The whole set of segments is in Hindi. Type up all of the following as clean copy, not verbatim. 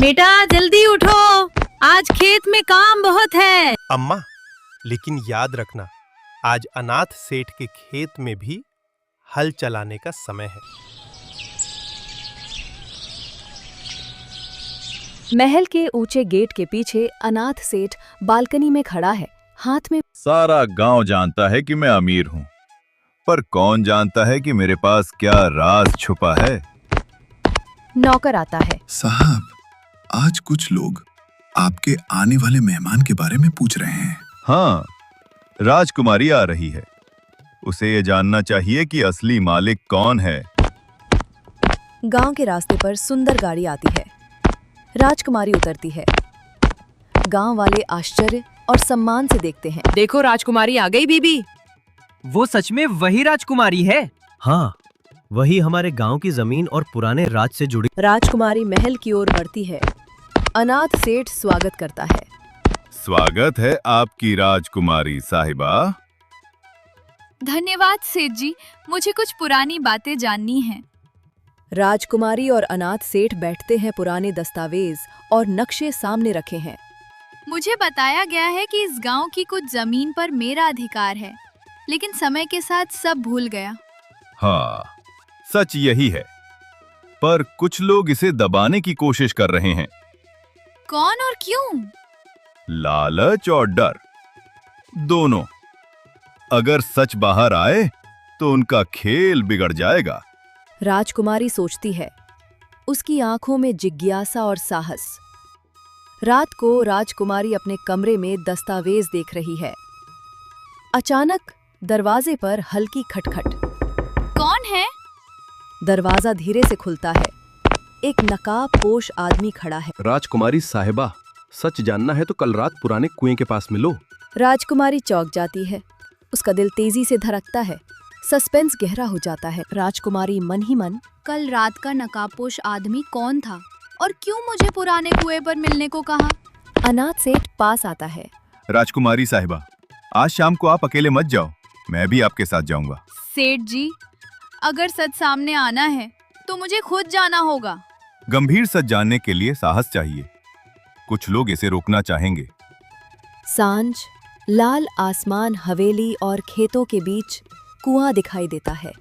बेटा जल्दी उठो, आज खेत में काम बहुत है। अम्मा, लेकिन याद रखना, आज अनाथ सेठ के खेत में भी हल चलाने का समय है। महल के ऊंचे गेट के पीछे अनाथ सेठ बालकनी में खड़ा है, हाथ में। सारा गांव जानता है कि मैं अमीर हूँ, पर कौन जानता है कि मेरे पास क्या राज छुपा है। नौकर आता है। साहब, आज कुछ लोग आपके आने वाले मेहमान के बारे में पूछ रहे हैं। हाँ, राजकुमारी आ रही है। उसे ये जानना चाहिए कि असली मालिक कौन है। गांव के रास्ते पर सुंदर गाड़ी आती है। राजकुमारी उतरती है। गांव वाले आश्चर्य और सम्मान से देखते हैं। देखो, राजकुमारी आ गई बीबी। वो सच में वही राजकुमारी है? हाँ, वही हमारे गांव की जमीन और पुराने राज से जुड़ी। राजकुमारी महल की ओर बढ़ती है। अनाथ सेठ स्वागत करता है। स्वागत है आपकी राजकुमारी साहिबा। धन्यवाद सेठ जी, मुझे कुछ पुरानी बातें जाननी हैं। राजकुमारी और अनाथ सेठ बैठते हैं। पुराने दस्तावेज और नक्शे सामने रखे हैं। मुझे बताया गया है कि इस गांव की कुछ जमीन पर मेरा अधिकार है, लेकिन समय के साथ सब भूल गया। हाँ, सच यही है, पर कुछ लोग इसे दबाने की कोशिश कर रहे हैं। कौन और क्यों? लालच और डर, दोनों। अगर सच बाहर आए तो उनका खेल बिगड़ जाएगा। राजकुमारी सोचती है। उसकी आंखों में जिज्ञासा और साहस। रात को राजकुमारी अपने कमरे में दस्तावेज देख रही है। अचानक दरवाजे पर हल्की खटखट। कौन है? दरवाजा धीरे से खुलता है। एक नकाबपोश आदमी खड़ा है। राजकुमारी साहिबा, सच जानना है तो कल रात पुराने कुएं के पास मिलो। राजकुमारी चौंक जाती है। उसका दिल तेजी से धड़कता है। सस्पेंस गहरा हो जाता है। राजकुमारी मन ही मन, कल रात का नकाबपोश आदमी कौन था और क्यों मुझे पुराने कुएं पर मिलने को कहा? अनाथ सेठ पास आता है। राजकुमारी साहिबा, आज शाम को आप अकेले मत जाओ, मैं भी आपके साथ जाऊंगा। सेठ जी, अगर सच सामने आना है तो मुझे खुद जाना होगा। गंभीर सच जानने के लिए साहस चाहिए। कुछ लोग इसे रोकना चाहेंगे। सांझ, लाल आसमान, हवेली और खेतों के बीच कुआं दिखाई देता है।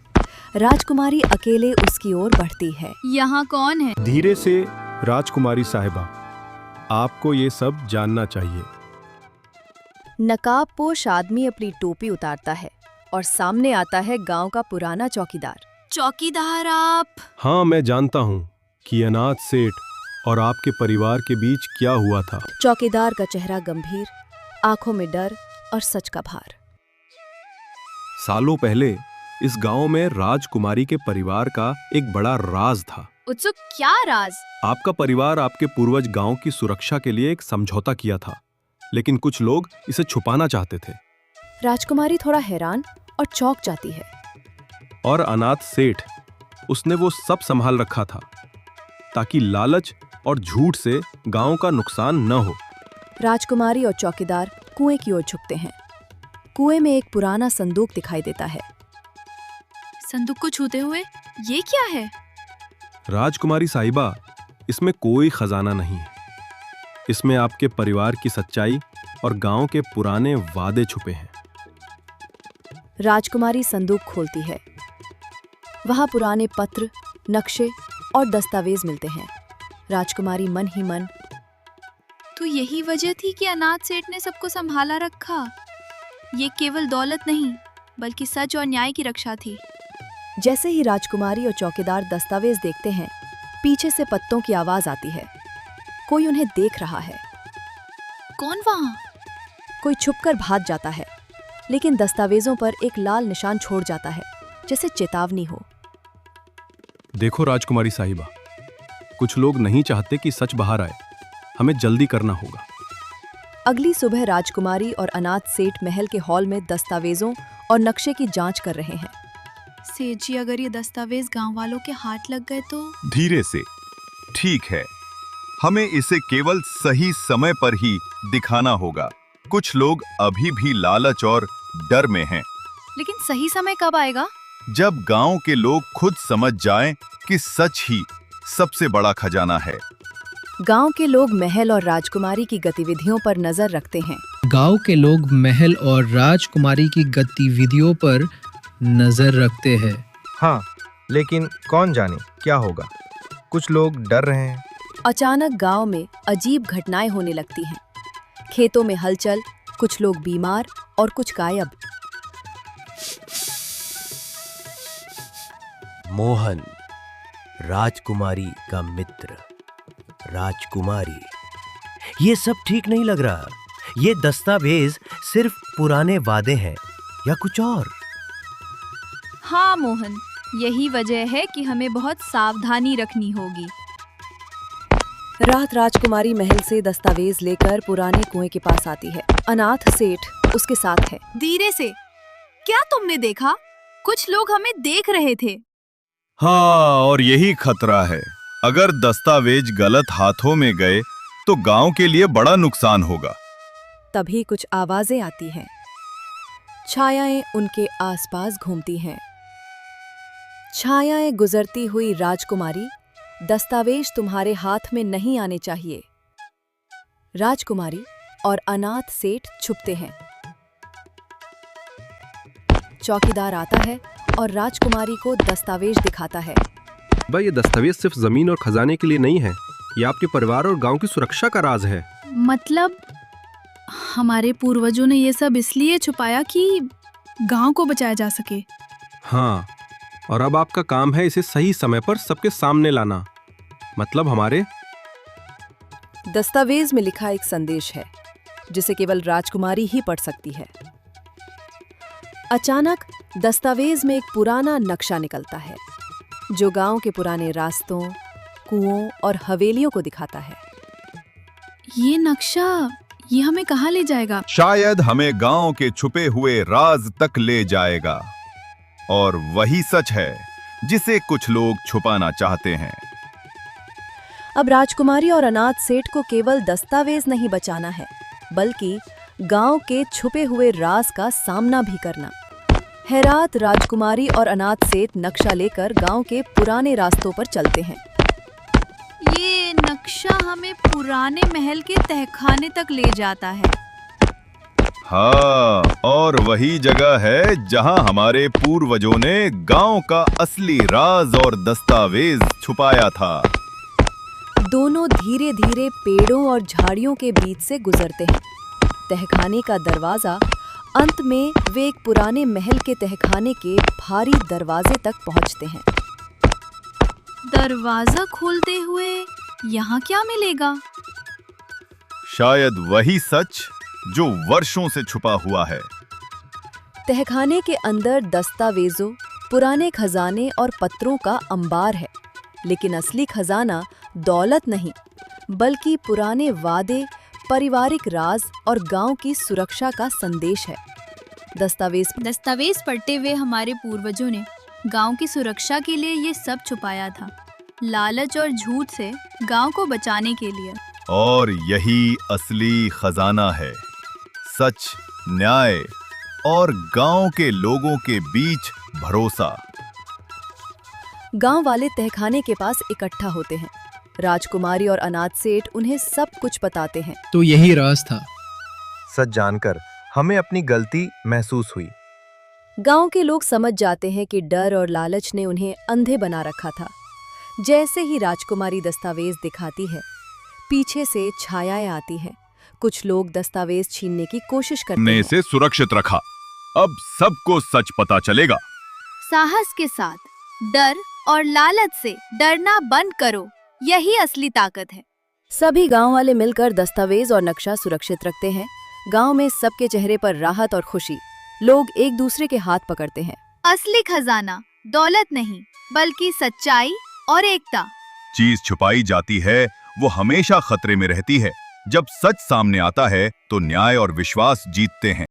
राजकुमारी अकेले उसकी ओर बढ़ती है। यहाँ कौन है? धीरे से राजकुमारी साहिबा, आपको ये सब जानना चाहिए। नकाबपोश आदमी अपनी टोपी उतारता है और सामने आता है गांव का पुराना चौकीदार। चौकीदार आप? हाँ, मैं जानता हूँ कि अनाथ सेठ और आपके परिवार के बीच क्या हुआ था। चौकीदार का चेहरा गंभीर, आंखों में डर और सच का भार। सालों पहले इस गांव में राजकुमारी के परिवार का एक बड़ा राज था। उत्सुक, क्या राज? आपका परिवार आपके पूर्वज गांव की सुरक्षा के लिए एक समझौता किया था, लेकिन कुछ लोग इसे छुपाना चाहते थे। राजकुमारी थोड़ा हैरान और चौंक जाती है। और अनाथ सेठ, उसने वो सब संभाल रखा था ताकि लालच और झूठ से गांव का नुकसान न हो। राजकुमारी और चौकीदार कुएं की ओर झुकते हैं। कुएं में एक पुराना संदूक दिखाई देता है। संदूक को छूते हुए, ये क्या है? राजकुमारी साहिबा, इसमें कोई खजाना नहीं है। इसमें आपके परिवार की सच्चाई और गांव के पुराने वादे छुपे हैं। राजकुमारी संदूक खोलती है। वहां पुराने पत्र, नक्शे और दस्तावेज मिलते हैं। राजकुमारी मन ही मन, तो यही वजह थी कि अनाथ सेठ ने सबको संभाला रखा। ये केवल दौलत नहीं, बल्कि सच और न्याय की रक्षा थी। जैसे ही राजकुमारी और चौकीदार दस्तावेज देखते हैं, पीछे से पत्तों की आवाज आती है। कोई उन्हें देख रहा है। कौन वहां? कोई छुपकर भाग जाता है, लेकिन दस्तावेजों पर एक लाल निशान छोड़ जाता है, जैसे चेतावनी हो। देखो राजकुमारी साहिबा, कुछ लोग नहीं चाहते कि सच बाहर आए। हमें जल्दी करना होगा। अगली सुबह राजकुमारी और अनाथ सेठ महल के हॉल में दस्तावेजों और नक्शे की जांच कर रहे हैं। सेठ जी, अगर ये दस्तावेज गांव वालों के हाथ लग गए तो? धीरे से, ठीक है, हमें इसे केवल सही समय पर ही दिखाना होगा। कुछ लोग अभी भी लालच और डर में हैं। लेकिन सही समय कब आएगा? जब गांव के लोग खुद समझ जाएं कि सच ही सबसे बड़ा खजाना है। गांव के लोग महल और राजकुमारी की गतिविधियों पर नजर रखते हैं। गांव के लोग महल और राजकुमारी की गतिविधियों पर नजर रखते हैं। हाँ, लेकिन कौन जाने क्या होगा। कुछ लोग डर रहे हैं। अचानक गांव में अजीब घटनाएं होने लगती हैं। खेतों में हलचल, कुछ लोग बीमार और कुछ गायब। मोहन, राजकुमारी का मित्र, राजकुमारी, ये सब ठीक नहीं लग रहा। ये दस्तावेज सिर्फ पुराने वादे हैं या कुछ और? हाँ मोहन, यही वजह है कि हमें बहुत सावधानी रखनी होगी। रात राजकुमारी महल से दस्तावेज लेकर पुराने कुएं के पास आती है। अनाथ सेठ उसके साथ है। धीरे से। क्या तुमने देखा? कुछ लोग हमें देख रहे थे। हाँ, और यही खतरा है। अगर दस्तावेज गलत हाथों में गए तो गांव के लिए बड़ा नुकसान होगा। तभी कुछ आवाजें आती हैं। छायाएं उनके आसपास घूमती हैं। छायाएं गुजरती हुई राजकुमारी, दस्तावेज तुम्हारे हाथ में नहीं आने चाहिए। राजकुमारी और अनाथ सेठ छुपते हैं। चौकीदार आता है और राजकुमारी को दस्तावेज दिखाता है। भाई, ये दस्तावेज सिर्फ जमीन और खजाने के लिए नहीं है, ये आपके परिवार और गांव की सुरक्षा का राज है। मतलब हमारे पूर्वजों ने ये सब इसलिए छुपाया कि गांव को बचाया जा सके। हाँ, और अब आपका काम है इसे सही समय पर सबके सामने लाना। मतलब हमारे दस्तावेज में लिखा एक संदेश है जिसे केवल राजकुमारी ही पढ़ सकती है। अचानक दस्तावेज में एक पुराना नक्शा निकलता है जो गांव के पुराने रास्तों, कुओं और हवेलियों को दिखाता है। ये नक्शा, ये हमें कहाँ ले जाएगा? शायद हमें गांव के छुपे हुए राज तक ले जाएगा। और वही सच है जिसे कुछ लोग छुपाना चाहते हैं। अब राजकुमारी और अनाथ सेठ को केवल दस्तावेज नहीं बचाना है, बल्कि गांव के छुपे हुए राज का सामना भी करना है। रात राजकुमारी और अनाथ सेठ नक्शा लेकर गांव के पुराने रास्तों पर चलते हैं। ये नक्शा हमें पुराने महल के तहखाने तक ले जाता है। हाँ, और वही जगह है जहां हमारे पूर्वजों ने गांव का असली राज और दस्तावेज छुपाया था। दोनों धीरे धीरे पेड़ों और झाड़ियों के बीच से गुजरते हैं। तहखाने का दरवाजा, अंत में वे एक पुराने महल के तहखाने के भारी दरवाजे तक पहुंचते हैं। दरवाजा खोलते हुए यहाँ क्या मिलेगा? शायद वही सच जो वर्षों से छुपा हुआ है। तहखाने के अंदर दस्तावेजों, पुराने खजाने और पत्रों का अंबार है, लेकिन असली खजाना दौलत नहीं, बल्कि पुराने वादे, पारिवारिक राज और गांव की सुरक्षा का संदेश है। दस्तावेज पढ़ते हुए हमारे पूर्वजों ने गांव की सुरक्षा के लिए ये सब छुपाया था, लालच और झूठ से गांव को बचाने के लिए। और यही असली खजाना है, सच, न्याय और गांव के लोगों के बीच भरोसा। गांव वाले तहखाने के पास इकट्ठा होते हैं। राजकुमारी और अनाथ सेठ उन्हें सब कुछ बताते हैं। तो यही राज था। सच जानकर हमें अपनी गलती महसूस हुई। गांव के लोग समझ जाते हैं कि डर और लालच ने उन्हें अंधे बना रखा था। जैसे ही राजकुमारी दस्तावेज दिखाती है, पीछे से छायाएं आती हैं। कुछ लोग दस्तावेज छीनने की कोशिश करते ने हैं। इसे सुरक्षित रखा, अब सबको सच पता चलेगा। साहस के साथ, डर और लालच से डरना बंद करो, यही असली ताकत है। सभी गांव वाले मिलकर दस्तावेज और नक्शा सुरक्षित रखते हैं। गांव में सबके चेहरे पर राहत और खुशी। लोग एक दूसरे के हाथ पकड़ते हैं। असली खजाना दौलत नहीं, बल्कि सच्चाई और एकता। चीज छुपाई जाती है वो हमेशा खतरे में रहती है। जब सच सामने आता है तो न्याय और विश्वास जीतते हैं।